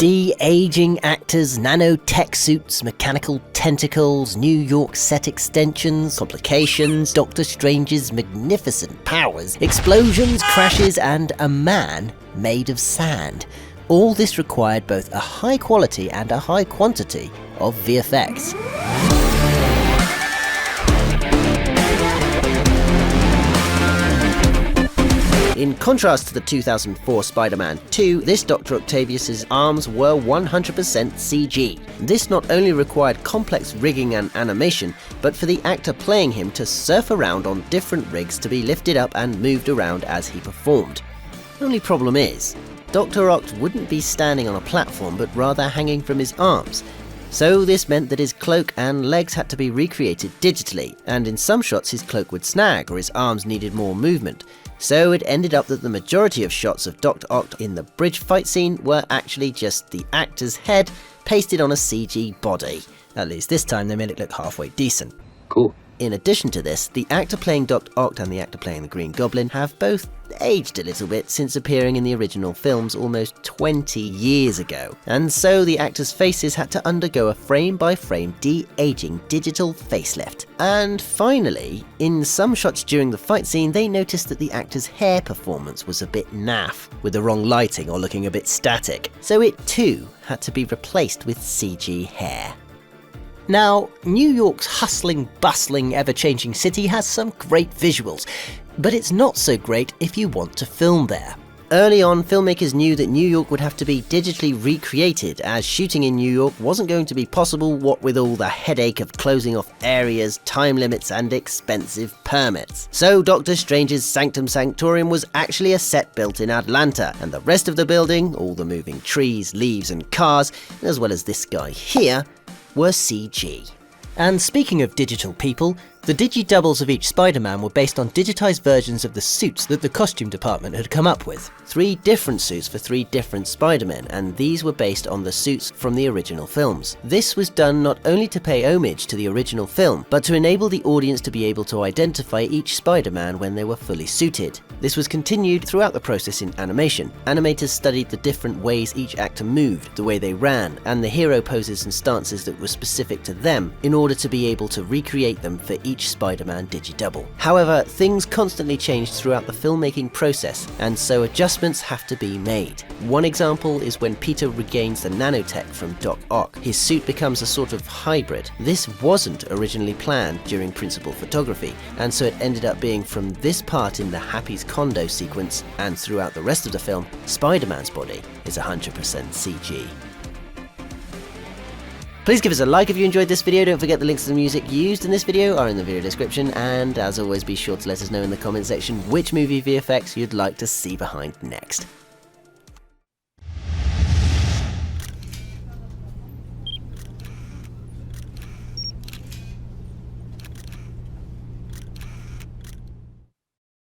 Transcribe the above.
De-aging actors, nano-tech suits, mechanical tentacles, New York set extensions, complications, Doctor Strange's magnificent powers, explosions, crashes, and a man made of sand. All this required both a high quality and a high quantity of VFX. In contrast to the 2004 Spider-Man 2, this Dr. Octavius's arms were 100% CG. This not only required complex rigging and animation, but for the actor playing him to surf around on different rigs to be lifted up and moved around as he performed. The only problem is, Dr. Oct wouldn't be standing on a platform but rather hanging from his arms. So this meant that his cloak and legs had to be recreated digitally, and in some shots his cloak would snag or his arms needed more movement. So it ended up that the majority of shots of Dr. Oct in the bridge fight scene were actually just the actor's head pasted on a CG body. At least this time they made it look halfway decent. Cool. In addition to this, the actor playing Dr. Oct and the actor playing the Green Goblin have both aged a little bit since appearing in the original films almost 20 years ago, and so the actors' faces had to undergo a frame-by-frame de-aging digital facelift. And finally, in some shots during the fight scene, they noticed that the actor's hair performance was a bit naff, with the wrong lighting or looking a bit static, so it too had to be replaced with CG hair. Now, New York's hustling, bustling, ever-changing city has some great visuals, but it's not so great if you want to film there. Early on, filmmakers knew that New York would have to be digitally recreated, as shooting in New York wasn't going to be possible, what with all the headache of closing off areas, time limits, and expensive permits. So Doctor Strange's Sanctum Sanctorum was actually a set built in Atlanta, and the rest of the building, all the moving trees, leaves, and cars, as well as this guy here, were CG. And speaking of digital people, the digi-doubles of each Spider-Man were based on digitized versions of the suits that the costume department had come up with. 3 different suits for 3 different Spider-Men, and these were based on the suits from the original films. This was done not only to pay homage to the original film, but to enable the audience to be able to identify each Spider-Man when they were fully suited. This was continued throughout the process in animation. Animators studied the different ways each actor moved, the way they ran, and the hero poses and stances that were specific to them in order to be able to recreate them for each Spider-Man digi-double. However, things constantly changed throughout the filmmaking process, and so adjustments have to be made. One example is when Peter regains the Nano-tech from Doc Ock. His suit becomes a sort of hybrid. This wasn't originally planned during principal photography, and so it ended up being from this part in the Happy's condo sequence, and throughout the rest of the film, Spider-Man's body is 100% CG. Please give us a like if you enjoyed this video. Don't forget the links to the music used in this video are in the video description, and as always, be sure to let us know in the comment section which movie VFX you'd like to see behind next.